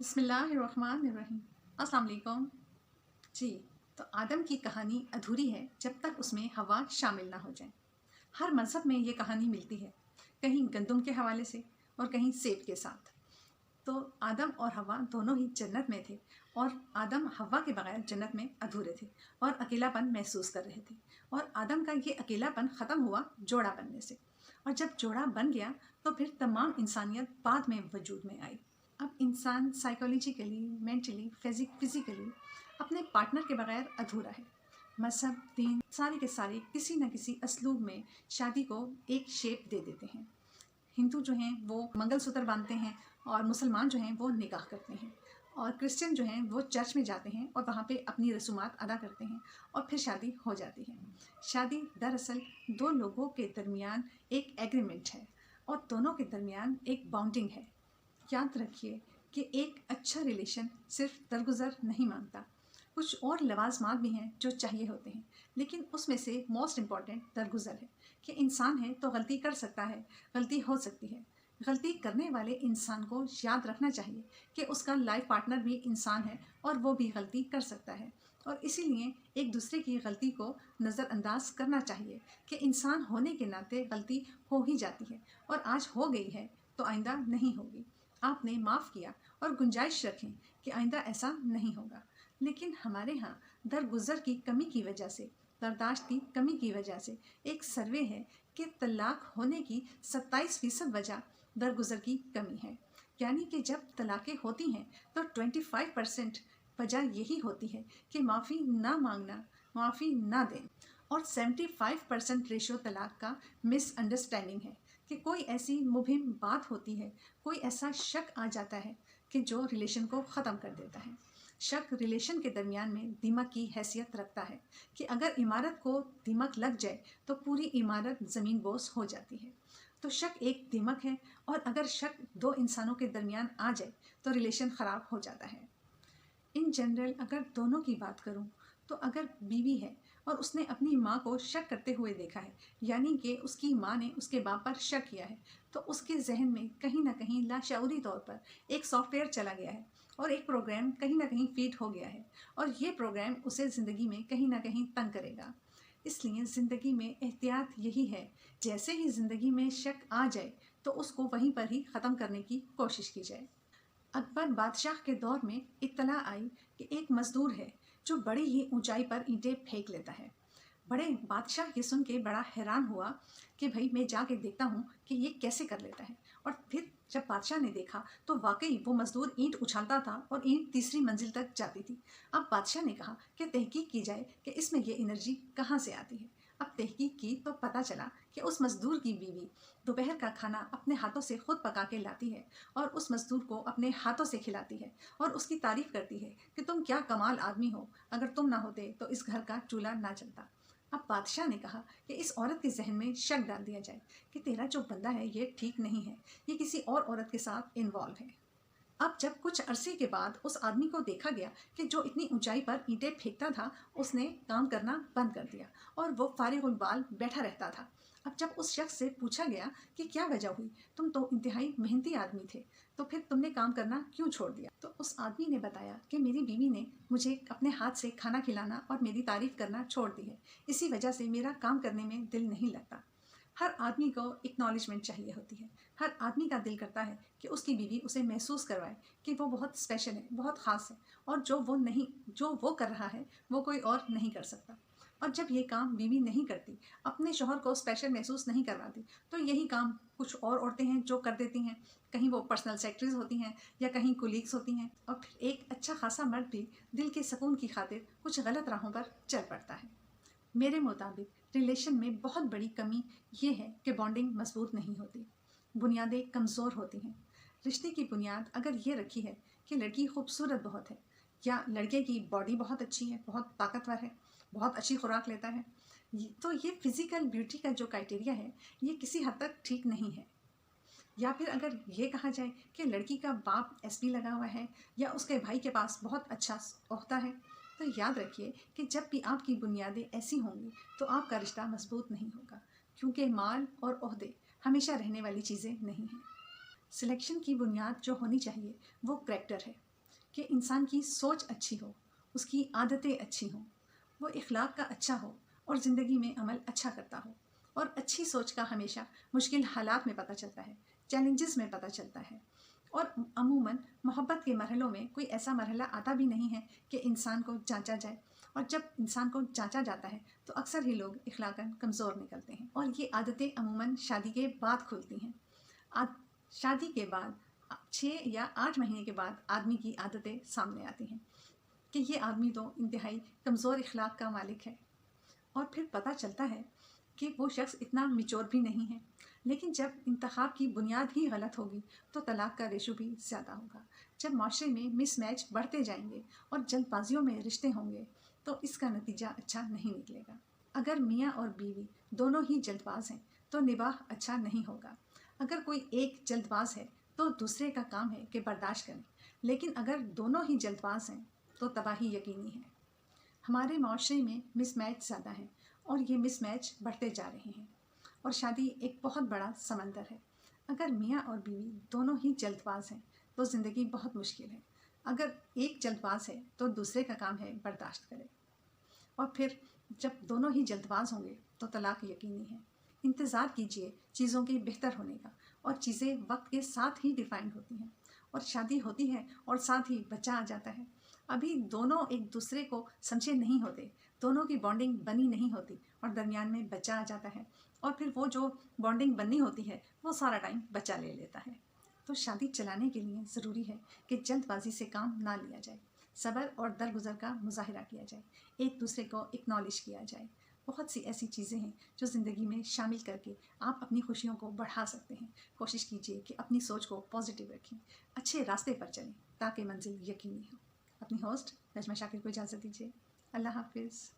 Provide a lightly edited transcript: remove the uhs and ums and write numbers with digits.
बिस्मिल्लाहिर्रहमानिर्रहीम। अस्सलाम वालेकुम जी। तो आदम की कहानी अधूरी है जब तक उसमें हवा शामिल ना हो जाए। हर मज़हब में ये कहानी मिलती है, कहीं गंदम के हवाले से और कहीं सेब के साथ। तो आदम और हवा दोनों ही जन्नत में थे और आदम हवा के बगैर जन्नत में अधूरे थे और अकेलापन महसूस कर रहे थे। और आदम का ये अकेलापन ख़त्म हुआ जोड़ा बनने से, और जब जोड़ा बन गया तो फिर तमाम इंसानियत बाद में वजूद में आई। अब इंसान साइकोलॉजिकली, मेंटली, फिज़िकली अपने पार्टनर के बगैर अधूरा है। मज़हब, दीन सारे के सारे किसी न किसी असलूब में शादी को एक शेप दे देते हैं। हिंदू जो हैं वो मंगलसूत्र बांधते हैं और मुसलमान जो हैं वो निकाह करते हैं, और क्रिश्चियन जो हैं वो चर्च में जाते हैं और वहाँ पे अपनी रसूमात अदा करते हैं और फिर शादी हो जाती है। शादी दरअसल दो लोगों के दरमियान एक एग्रीमेंट है और दोनों के दरमियान एक बाउंडिंग है। याद रखिए कि एक अच्छा रिलेशन सिर्फ दरगुजर नहीं मांगता, कुछ और लवाजमात भी हैं जो चाहिए होते हैं, लेकिन उसमें से मोस्ट इम्पॉर्टेंट दरगुजर है कि इंसान है तो गलती कर सकता है, गलती हो सकती है। गलती करने वाले इंसान को याद रखना चाहिए कि उसका लाइफ पार्टनर भी इंसान है और वो भी गलती कर सकता है, और इसीलिए एक दूसरे की गलती को नज़रअंदाज करना चाहिए कि इंसान होने के नाते गलती हो ही जाती है, और आज हो गई है तो आइंदा नहीं होगी। आपने माफ़ किया और गुंजाइश रखें कि आइंदा ऐसा नहीं होगा। लेकिन हमारे यहाँ दरगुजर की कमी की वजह से, बर्दाश्त की कमी की वजह से एक सर्वे है कि तलाक होने की 27% वजह दरगुजर की कमी है। यानी कि जब तलाक़ें होती हैं तो 25% वजह यही होती है कि माफ़ी ना मांगना, माफ़ी ना दें, और 75% रेशो तलाक का मिसअंडरस्टैंडिंग है कि कोई ऐसी मुबहिम बात होती है, कोई ऐसा शक आ जाता है कि जो रिलेशन को ख़त्म कर देता है। शक रिलेशन के दरमियान में दीमक की हैसियत रखता है कि अगर इमारत को दीमक लग जाए तो पूरी इमारत ज़मीन बोस हो जाती है। तो शक एक दीमक है, और अगर शक दो इंसानों के दरमियान आ जाए तो रिलेशन ख़राब हो जाता है। इन जनरल अगर दोनों की बात करूं तो अगर बीवी है और उसने अपनी माँ को शक करते हुए देखा है, यानी कि उसकी माँ ने उसके बाप पर शक किया है, तो उसके जहन में कहीं ना कहीं लाशऊरी तौर पर एक सॉफ्टवेयर चला गया है और एक प्रोग्राम कहीं ना कहीं फीड हो गया है, और ये प्रोग्राम उसे ज़िंदगी में कहीं ना कहीं तंग करेगा। इसलिए ज़िंदगी में एहतियात यही है, जैसे ही ज़िंदगी में शक आ जाए तो उसको वहीं पर ही ख़त्म करने की कोशिश की जाए। अकबर बादशाह के दौर में इत्तला आई कि एक मज़दूर है जो बड़ी ही ऊंचाई पर ईंटें फेंक लेता है। बड़े बादशाह ये सुन के बड़ा हैरान हुआ कि भाई मैं जाके देखता हूँ कि ये कैसे कर लेता है। और फिर जब बादशाह ने देखा तो वाकई वो मज़दूर ईंट उछालता था और ईंट तीसरी मंजिल तक जाती थी। अब बादशाह ने कहा कि तहकीक की जाए कि इसमें ये एनर्जी कहाँ से आती है। अब तहकीक की तो पता चला कि उस मज़दूर की बीवी दोपहर का खाना अपने हाथों से खुद पका के लाती है और उस मज़दूर को अपने हाथों से खिलाती है और उसकी तारीफ़ करती है कि तुम क्या कमाल आदमी हो, अगर तुम ना होते तो इस घर का चूल्हा ना चलता। अब बादशाह ने कहा कि इस औरत के जहन में शक डाल दिया जाए कि तेरा जो बंदा है ये ठीक नहीं है, ये किसी और औरत के साथ इन्वॉल्व है। अब जब कुछ अरसे के बाद उस आदमी को देखा गया कि जो इतनी ऊंचाई पर ईंटें फेंकता था उसने काम करना बंद कर दिया और वो फारिगुल बाल बैठा रहता था। अब जब उस शख्स से पूछा गया कि क्या वजह हुई, तुम तो इंतहाई मेहनती आदमी थे, तो फिर तुमने काम करना क्यों छोड़ दिया? तो उस आदमी ने बताया कि मेरी बीवी ने मुझे अपने हाथ से खाना खिलाना और मेरी तारीफ करना छोड़ दी है, इसी वजह से मेरा काम करने में दिल नहीं लगता। हर आदमी को एक्नॉलेजमेंट चाहिए होती है। हर आदमी का दिल करता है कि उसकी बीवी उसे महसूस करवाए कि वो बहुत स्पेशल है, बहुत ख़ास है, और जो वो कर रहा है वो कोई और नहीं कर सकता। और जब ये काम बीवी नहीं करती, अपने शौहर को स्पेशल महसूस नहीं करवाती, तो यही काम कुछ और औरतें हैं जो कर देती हैं। कहीं वो पर्सनल सेक्रेटरीज होती हैं या कहीं कुलीग्स होती हैं, और फिर एक अच्छा खासा मर्द भी दिल के सुकून की खातिर कुछ गलत राहों पर चल पड़ता है। मेरे मुताबिक रिलेशन में बहुत बड़ी कमी ये है कि बॉन्डिंग मजबूत नहीं होती, बुनियादें कमज़ोर होती हैं। रिश्ते की बुनियाद अगर ये रखी है कि लड़की खूबसूरत बहुत है या लड़के की बॉडी बहुत अच्छी है, बहुत ताकतवर है, बहुत अच्छी खुराक लेता है, तो ये फिज़िकल ब्यूटी का जो क्राइटेरिया है ये किसी हद तक ठीक नहीं है। या फिर अगर ये कहा जाए कि लड़की का बाप एसपी लगा हुआ है या उसके भाई के पास बहुत अच्छा ओहदा है, तो याद रखिए कि जब भी आपकी बुनियादें ऐसी होंगी तो आपका रिश्ता मजबूत नहीं होगा, क्योंकि माल और ओहदे हमेशा रहने वाली चीज़ें नहीं हैं। सिलेक्शन की बुनियाद जो होनी चाहिए वो करैक्टर है। کہ انسان کی سوچ اچھی ہو، اس کی عادتیں اچھی ہوں، وہ اخلاق کا اچھا ہو اور زندگی میں عمل اچھا کرتا ہو. اور اچھی سوچ کا ہمیشہ مشکل حالات میں پتہ چلتا ہے، چیلنجز میں پتہ چلتا ہے. اور عموماً محبت کے مرحلوں میں کوئی ایسا مرحلہ آتا بھی نہیں ہے کہ انسان کو جانچا جائے. اور جب انسان کو جانچا جاتا ہے تو اکثر ہی لوگ اخلاقاً کمزور نکلتے ہیں. اور یہ عادتیں عموماً شادی کے بعد کھلتی ہیں. شادی کے بعد 6 یا 8 مہینے کے بعد آدمی کی عادتیں سامنے آتی ہیں کہ یہ آدمی تو انتہائی کمزور اخلاق کا مالک ہے. اور پھر پتہ چلتا ہے کہ وہ شخص اتنا میچور بھی نہیں ہے. لیکن جب انتخاب کی بنیاد ہی غلط ہوگی تو طلاق کا ریشو بھی زیادہ ہوگا. جب معاشرے میں مس میچ بڑھتے جائیں گے اور جلد بازیوں میں رشتے ہوں گے تو اس کا نتیجہ اچھا نہیں نکلے گا. اگر میاں اور بیوی دونوں ہی جلد باز ہیں تو نباہ اچھا نہیں ہوگا. اگر کوئی ایک جلد باز ہے تو دوسرے کا کام ہے کہ برداشت کریں. لیکن اگر دونوں ہی جلد باز ہیں تو تباہی یقینی ہے. ہمارے معاشرے میں مس میچ زیادہ ہیں اور یہ مس میچ بڑھتے جا رہے ہیں. اور شادی ایک بہت بڑا سمندر ہے. اگر میاں اور بیوی دونوں ہی جلد باز ہیں تو زندگی بہت مشکل ہے. اگر ایک جلد باز ہے تو دوسرے کا کام ہے برداشت کرے. اور پھر جب دونوں ہی جلد باز ہوں گے تو طلاق یقینی ہے. انتظار کیجیے چیزوں کے بہتر ہونے کا. اور چیزیں وقت کے ساتھ ہی ڈیفائنڈ ہوتی ہیں. اور شادی ہوتی ہے اور ساتھ ہی بچہ آ جاتا ہے. ابھی دونوں ایک دوسرے کو سمجھے نہیں ہوتے، دونوں کی بانڈنگ بنی نہیں ہوتی اور درمیان میں بچہ آ جاتا ہے. اور پھر وہ جو بانڈنگ بننی ہوتی ہے وہ سارا ٹائم بچہ لے لیتا ہے. تو شادی چلانے کے لیے ضروری ہے کہ جلد بازی سے کام نہ لیا جائے. صبر اور درگزر کا مظاہرہ کیا جائے. ایک دوسرے کو اکنالج کیا جائے. بہت سی ایسی چیزیں ہیں جو زندگی میں شامل کر کے آپ اپنی خوشیوں کو بڑھا سکتے ہیں. کوشش کیجیے کہ اپنی سوچ کو پازیٹیو رکھیں، اچھے راستے پر چلیں تاکہ منزل یقینی ہو. اپنی ہوسٹ نجمہ شاکر کو اجازت دیجیے. اللہ حافظ.